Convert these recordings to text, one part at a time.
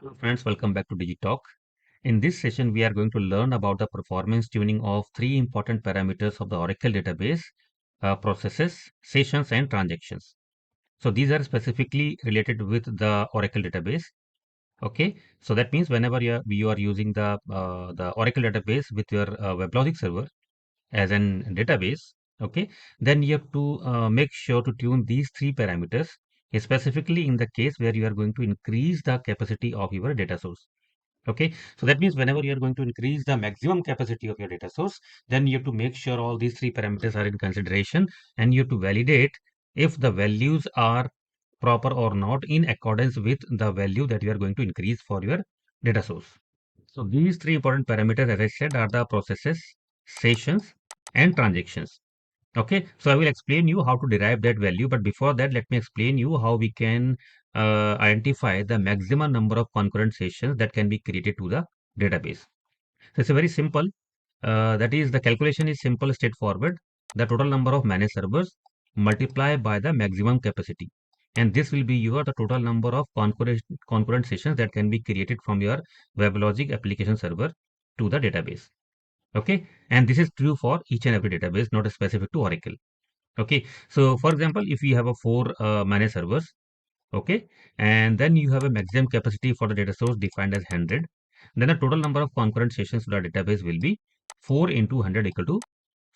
Hello friends, welcome back to Digitalk. In this session, we are going to learn about the performance tuning of three important parameters of the Oracle database, processes, sessions, and transactions. So these are specifically related with the Oracle database. Okay, so that means whenever you are using the Oracle database with your WebLogic server as an database, okay, then you have to make sure to tune these three parameters, specifically in the case where you are going to increase the capacity of your data source. Okay, so that means whenever you are going to increase the maximum capacity of your data source, then you have to make sure all these three parameters are in consideration, and you have to validate if the values are proper or not in accordance with the value that you are going to increase for your data source. So these three important parameters, as I said, are the processes, sessions, and transactions. Okay, so I will explain you how to derive that value, but before that, let me explain you how we can identify the maximum number of concurrent sessions that can be created to the database. So it's a very simple, that is, the calculation is simple, straightforward. The total number of managed servers multiplied by the maximum capacity. And this will be your the total number of concurrent sessions that can be created from your WebLogic application server to the database. Okay, and this is true for each and every database, not specific to Oracle. Okay, so for example, if you have a four managed servers, okay, and then you have a maximum capacity for the data source defined as 100, then the total number of concurrent sessions to the database will be 4 into 100 equal to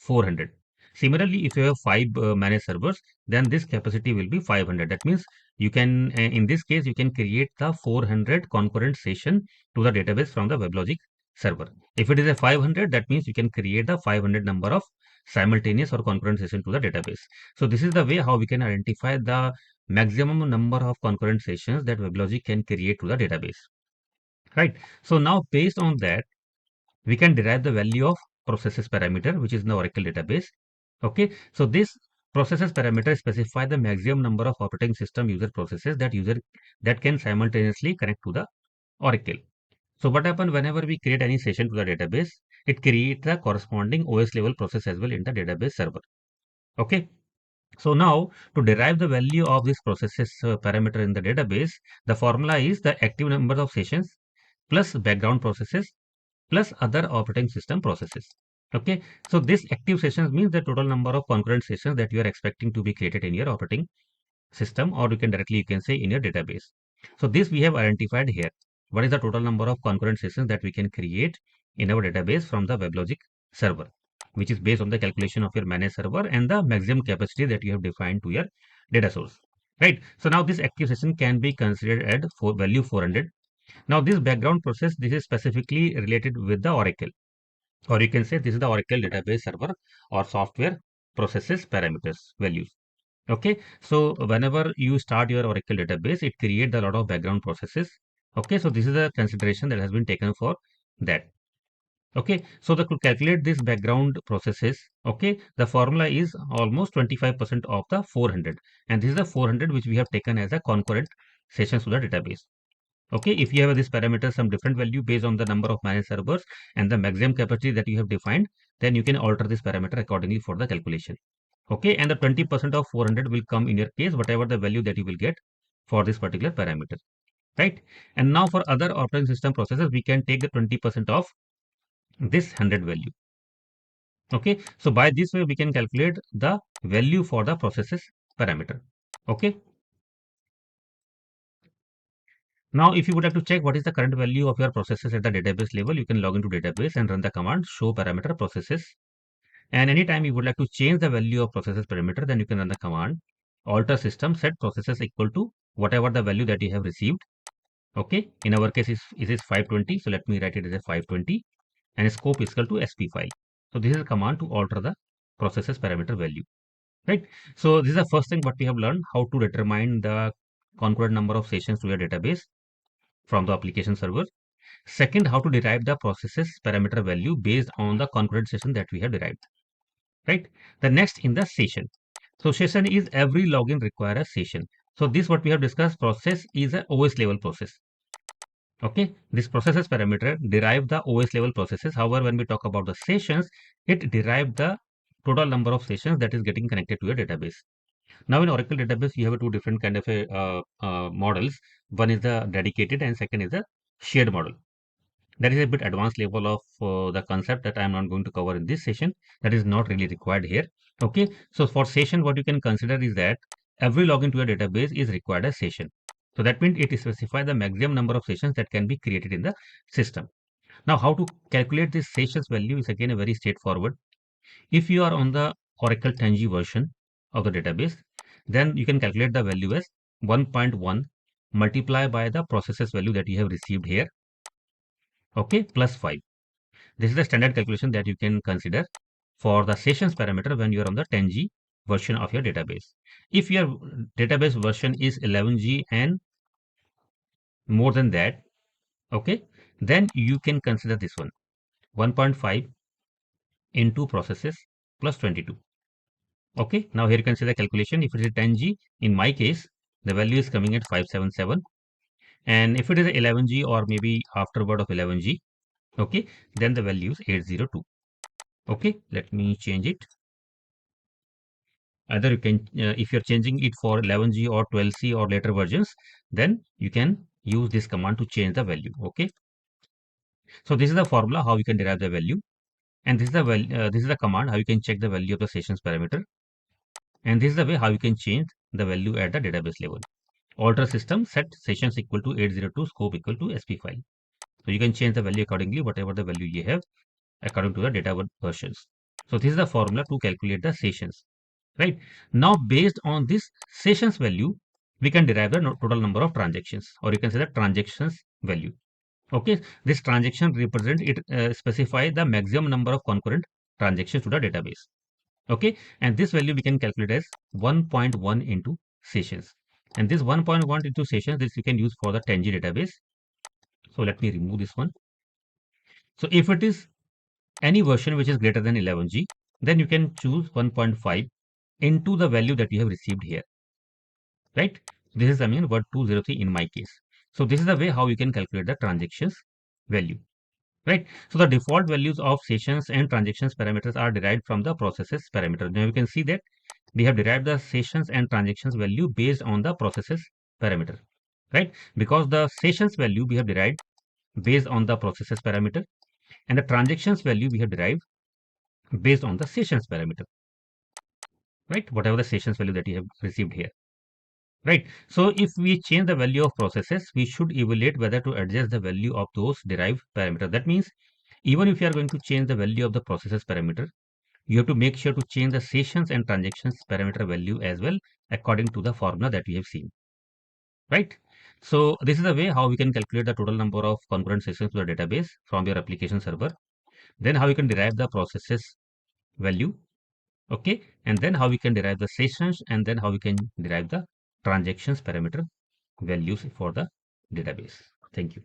400. Similarly, if you have five managed servers, then this capacity will be 500. That means you can, in this case, you can create the 400 concurrent session to the database from the WebLogic server. If it is a 500, that means you can create the 500 number of simultaneous or concurrent session to the database. So this is the way how we can identify the maximum number of concurrent sessions that WebLogic can create to the database. Right. So now based on that, we can derive the value of processes parameter, which is in the Oracle database. Okay, so this processes parameter specify the maximum number of operating system user processes that can simultaneously connect to the Oracle. So what happens whenever we create any session to the database, it creates the corresponding OS level process as well in the database server. Okay, so now to derive the value of this processes parameter in the database, the formula is the active number of sessions plus background processes plus other operating system processes. Okay, so this active sessions means the total number of concurrent sessions that you are expecting to be created in your operating system, or you can say in your database. So this we have identified here. What is the total number of concurrent sessions that we can create in our database from the WebLogic server, which is based on the calculation of your managed server and the maximum capacity that you have defined to your data source. Right. So now this active session can be considered at value 400. Now this background process, this is specifically related with the Oracle, or you can say this is the Oracle database server or software processes parameters values. Okay, so whenever you start your Oracle database, it creates a lot of background processes. Okay, so this is a consideration that has been taken for that. Okay, so to calculate this background processes, okay, the formula is almost 25% of the 400, and this is the 400 which we have taken as a concurrent sessions to the database. Okay, if you have this parameter some different value based on the number of managed servers and the maximum capacity that you have defined, then you can alter this parameter accordingly for the calculation. Okay, and the 20% of 400 will come in your case, whatever the value that you will get for this particular parameter, right? And now for other operating system processes, we can take the 20% of this 100 value. Okay, so by this way, we can calculate the value for the processes parameter. Okay. Now, if you would like to check what is the current value of your processes at the database level, you can log into database and run the command show parameter processes. And anytime you would like to change the value of processes parameter, then you can run the command alter system set processes equal to whatever the value that you have received. Okay, in our case it is 520, so let me write it as a 520, and scope is equal to sp file. So this is a command to alter the processes parameter value, right? So this is the first thing what we have learned, how to determine the concurrent number of sessions to your database from the application server. Second, how to derive the processes parameter value based on the concurrent session that we have derived, right? The next in the session. So session is every login require a session. So this what we have discussed, process is a OS level process. Okay, this processes parameter derive the OS level processes. However, when we talk about the sessions, it derive the total number of sessions that is getting connected to your database. Now in Oracle database, you have two different kind of models. One is the dedicated and second is the shared model. That is a bit advanced level of the concept that I am not going to cover in this session. That is not really required here. Okay, so for session, what you can consider is that every login to a database is required a session. So that means it specifies the maximum number of sessions that can be created in the system. Now, how to calculate this sessions value is again a very straightforward. If you are on the Oracle 10G version of the database, then you can calculate the value as 1.1 multiply by the processes value that you have received here, okay, plus 5. This is the standard calculation that you can consider for the sessions parameter when you are on the 10G version of your database. If your database version is 11G and more than that, okay, then you can consider this one, 1.5 into processes plus 22. Okay, now here you can see the calculation. If it is 10G, in my case, the value is coming at 577. And if it is 11G or maybe afterward of 11G, okay, then the value is 802. Okay, let me change it. Either you can, if you're changing it for 11G or 12C or later versions, then you can use this command to change the value. Okay, so this is the formula how you can derive the value, and this is the this is the command how you can check the value of the sessions parameter, and this is the way how you can change the value at the database level. Alter system set sessions equal to 802 scope equal to SP file. So you can change the value accordingly, whatever the value you have according to the data versions. So this is the formula to calculate the sessions. Right now, based on this sessions value, we can derive the total number of transactions, or you can say the transactions value. Okay, this transaction represent it specify the maximum number of concurrent transactions to the database. Okay, and this value we can calculate as 1.1 into sessions, and this 1.1 into sessions, this you can use for the 10G database. So let me remove this one. So if it is any version which is greater than 11G, then you can choose 1.5 into the value that you have received here, right? This is, I mean, word 203 in my case. So this is the way how you can calculate the transactions value, right? So the default values of sessions and transactions parameters are derived from the processes parameter. Now you can see that we have derived the sessions and transactions value based on the processes parameter, right? Because the sessions value we have derived based on the processes parameter, and the transactions value we have derived based on the sessions parameter, right? Whatever the sessions value that you have received here, right? So if we change the value of processes, we should evaluate whether to adjust the value of those derived parameter. That means even if you are going to change the value of the processes parameter, you have to make sure to change the sessions and transactions parameter value as well according to the formula that we have seen, right? So this is the way how we can calculate the total number of concurrent sessions to the database from your application server. Then how you can derive the processes value, okay, and then how we can derive the sessions, and then how we can derive the transactions parameter values for the database. Thank you.